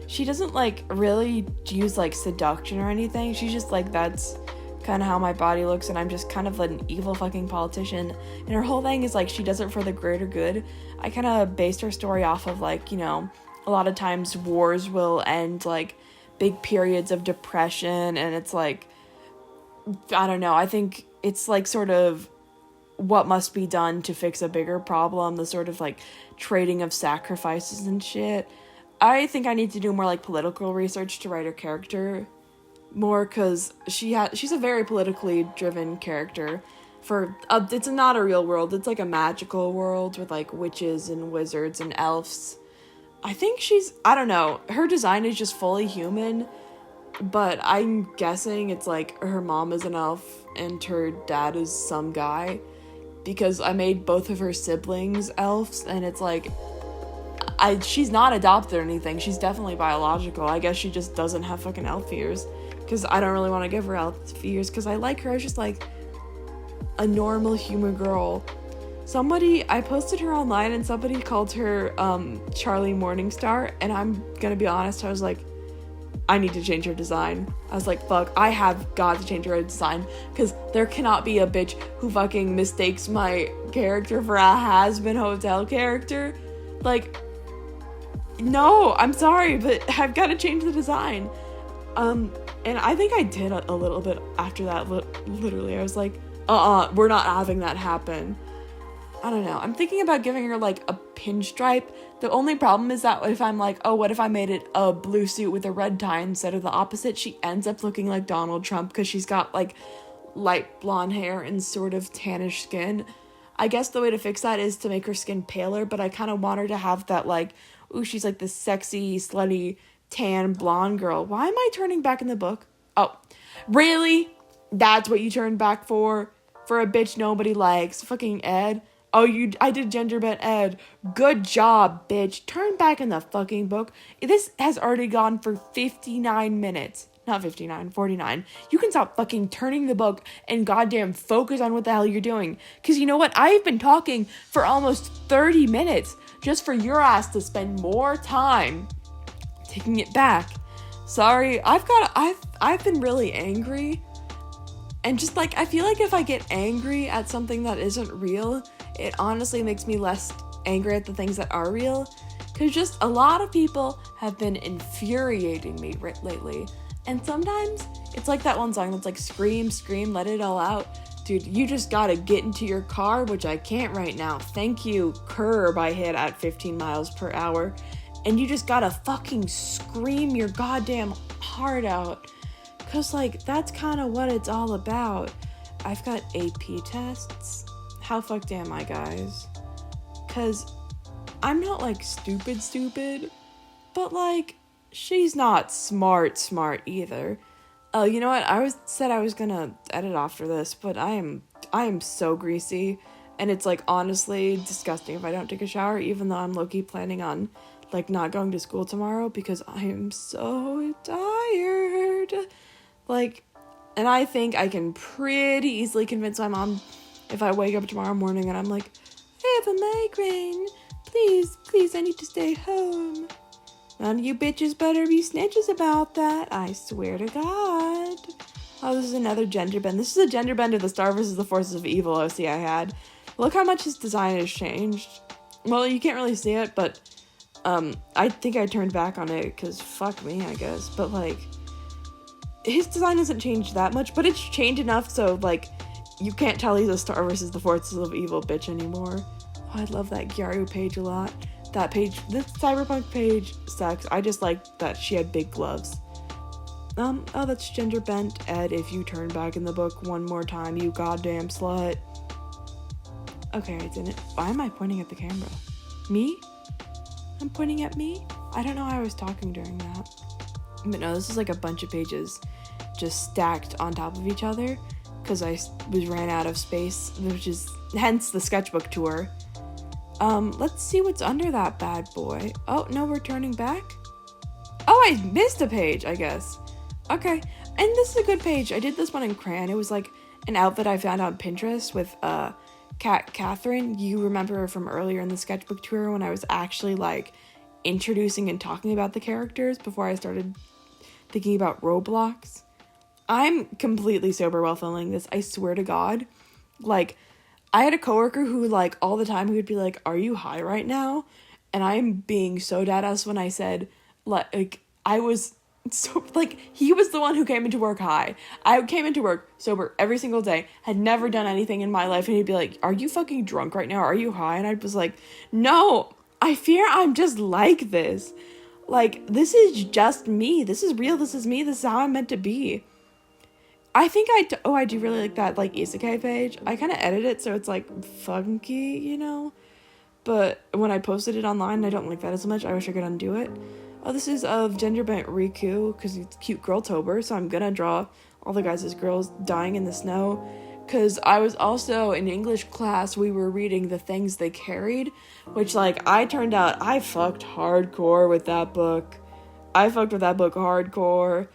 she doesn't, like, really use, like, seduction or anything. She's just like, that's kind of how my body looks, and I'm just kind of an evil fucking politician. And her whole thing is, like, she does it for the greater good. I kind of based her story off of, like, you know, a lot of times wars will end, like, big periods of depression, and it's like, I don't know, I think it's, like, sort of what must be done to fix a bigger problem, the sort of, like, trading of sacrifices and shit. I think I need to do more, like, political research to write her character more, because she's a very politically driven character. It's not a real world, it's, like, a magical world with, like, witches and wizards and elves. I think I don't know, her design is just fully human, but I'm guessing it's, like, her mom is an elf and her dad is some guy, because I made both of her siblings elves, and it's like, she's not adopted or anything, she's definitely biological. I guess she just doesn't have fucking elf ears, because I don't really want to give her elf ears, because I like her as just, like, a normal human girl. I posted her online, and somebody called her, Charlie Morningstar, and I'm gonna be honest, I was like, I need to change her design. I was like, fuck, I have got to change her design, because there cannot be a bitch who fucking mistakes my character for a has-been hotel character. Like, no, I'm sorry, but I've got to change the design. And I think I did a little bit after that, literally. I was like, we're not having that happen. I don't know. I'm thinking about giving her, like, a pinstripe. The only problem is that if I'm like, oh, what if I made it a blue suit with a red tie instead of the opposite? She ends up looking like Donald Trump, because she's got, like, light blonde hair and sort of tannish skin. I guess the way to fix that is to make her skin paler, but I kind of want her to have that, like, ooh, she's, like, this sexy, slutty, tan, blonde girl. Why am I turning back in the book? Oh, really? That's what you turned back for? For a bitch nobody likes? Fucking Ed? Oh, I did gender bent Ed. Good job, bitch. Turn back in the fucking book. This has already gone for 59 minutes. Not 59, 49. You can stop fucking turning the book and goddamn focus on what the hell you're doing. Because you know what? I've been talking for almost 30 minutes just for your ass to spend more time taking it back. Sorry, I've been really angry. And just, like, I feel like if I get angry at something that isn't real, it honestly makes me less angry at the things that are real. Because just a lot of people have been infuriating me lately. And sometimes it's like that one song that's like, scream, scream, let it all out. dude, you just gotta get into your car, which I can't right now. Thank you, curb I hit at 15 miles per hour. And you just gotta fucking scream your goddamn heart out. Cause, like, that's kind of what it's all about. I've got AP tests. How fucked am I, guys? Cause I'm not, like, stupid, but, like, she's not smart either. Oh, you know what? I said I was gonna edit after this, but I am so greasy, and it's, like, honestly disgusting if I don't take a shower, even though I'm low-key planning on, like, not going to school tomorrow because I am so tired. Like, and I think I can pretty easily convince my mom if I wake up tomorrow morning and I'm like, I have a migraine. Please, I need to stay home. None of you bitches better be snitches about that. I swear to God. Oh, this is another gender bend. This is a gender bend of the Star vs. the Forces of Evil OC I had. Look how much his design has changed. Well, you can't really see it, but I think I turned back on it because fuck me, I guess. But, like, his design hasn't changed that much, but it's changed enough so, like, you can't tell he's a Star vs. the Forces of Evil bitch anymore. Oh, I love that Gyaru page a lot. That page, this cyberpunk page sucks. I just like that she had big gloves. Oh, that's gender bent, Ed, if you turn back in the book one more time, you goddamn slut. Okay, I didn't. Why am I pointing at the camera? Me? I'm pointing at me? I don't know why I was talking during that. But no, this is like a bunch of pages just stacked on top of each other because I ran out of space, which is hence the sketchbook tour. Let's see what's under that bad boy. Oh, no, we're turning back? Oh, I missed a page, I guess. Okay, and this is a good page. I did this one in crayon. It was like an outfit I found on Pinterest with Catherine. You remember her from earlier in the sketchbook tour when I was actually like introducing and talking about the characters before I started thinking about Roblox. I'm completely sober while filming this. I swear to God. Like, I had a coworker who, like, all the time he would be like, are you high right now? And I'm being so deadass when I said, like, I was so, like, he was the one who came into work high. I came into work sober every single day, had never done anything in my life, and he'd be like, are you fucking drunk right now? Are you high? And I was like, no, I fear I'm just like this. Like, this is just me. This is real. This is me. This is how I'm meant to be. I think I do really like that, like, isekai page. I kind of edit it so it's, like, funky, you know? But when I posted it online, I don't like that as much. I wish I could undo it. Oh, this is of Gender Bent Riku, because it's cute girl-tober, so I'm gonna draw all the guys as girls dying in the snow. Because I was also, in English class, we were reading The Things They Carried, which, like, I fucked hardcore with that book. I fucked with that book hardcore.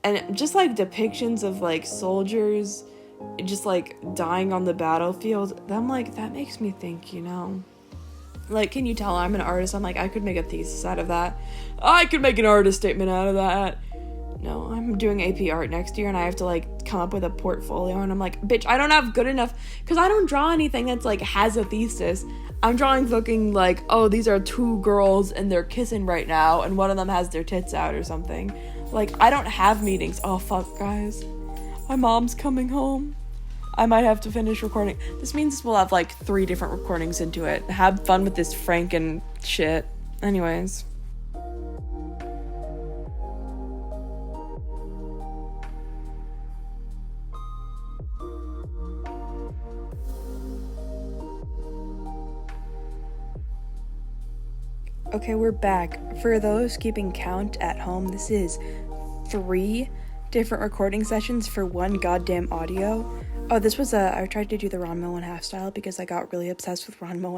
And just, like, depictions of, like, soldiers just, like, dying on the battlefield, I'm like, that makes me think, you know? Like, can you tell I'm an artist? I'm like, I could make a thesis out of that. I could make an artist statement out of that. No, I'm doing AP art next year, and I have to, like, come up with a portfolio, and I'm like, bitch, I don't have good enough, because I don't draw anything that's, like, has a thesis. I'm drawing fucking, like, oh, these are two girls, and they're kissing right now, and one of them has their tits out or something. Like, I don't have meetings. Oh, fuck, guys. My mom's coming home. I might have to finish recording. This means we'll have, like, 3 different recordings into it. Have fun with this Franken shit. Anyways. Okay, we're back. For those keeping count at home, this is 3 different recording sessions for one goddamn audio. Oh, this was I tried to do the Ranma 1/2 style because I got really obsessed with Ranma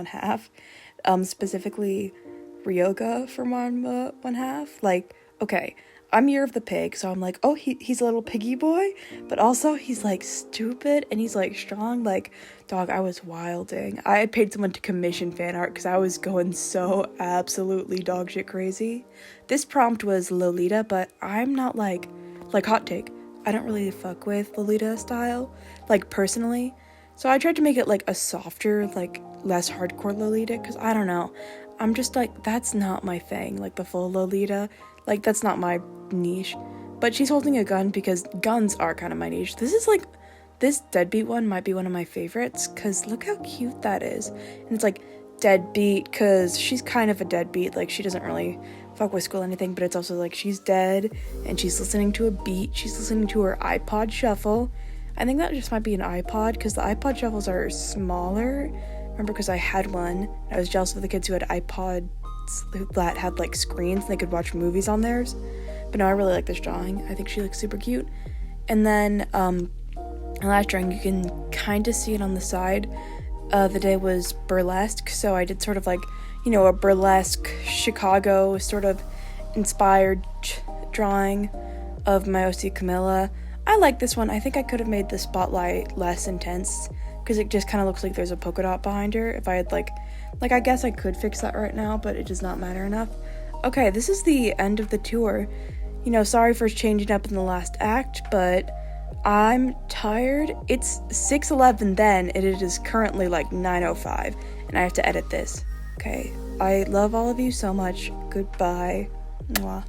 1/2. Specifically Ryoga from Ranma 1/2. Like, okay, I'm Year of the Pig, so I'm like, oh, he's a little piggy boy, but also he's, like, stupid, and he's, like, strong. Like, dog, I was wilding. I had paid someone to commission fan art because I was going so absolutely dog shit crazy. This prompt was Lolita, but I'm not, like, hot take, I don't really fuck with Lolita style, like, personally. So I tried to make it, like, a softer, like, less hardcore Lolita, because I don't know. I'm just, like, that's not my thing, like, the full Lolita. Like, that's not my niche. But she's holding a gun because guns are kind of my niche. This is, like, This deadbeat one might be one of my favorites, because look how cute that is. And it's like deadbeat, because she's kind of a deadbeat. Like, she doesn't really fuck with school or anything, but it's also like she's dead, and she's listening to a beat. She's listening to her iPod shuffle. I think that just might be an iPod, because the iPod shuffles are smaller. Remember, because I had one. I was jealous of the kids who had iPods that had like screens and they could watch movies on theirs. But no, I really like this drawing. I think she looks super cute. And then the last drawing, you can kind of see it on the side. The day was burlesque, so I did sort of like, you know, a burlesque Chicago sort of inspired drawing of my OC Camilla. I like this one. I think I could have made the spotlight less intense, because it just kind of looks like there's a polka dot behind her. If I had like I guess I could fix that right now, but it does not matter enough. Okay, this is the end of the tour. You know, sorry for changing up in the last act, but I'm tired. It's 6:11 then, and it is currently like 9:05, and I have to edit this. Okay, I love all of you so much. Goodbye. Mwah.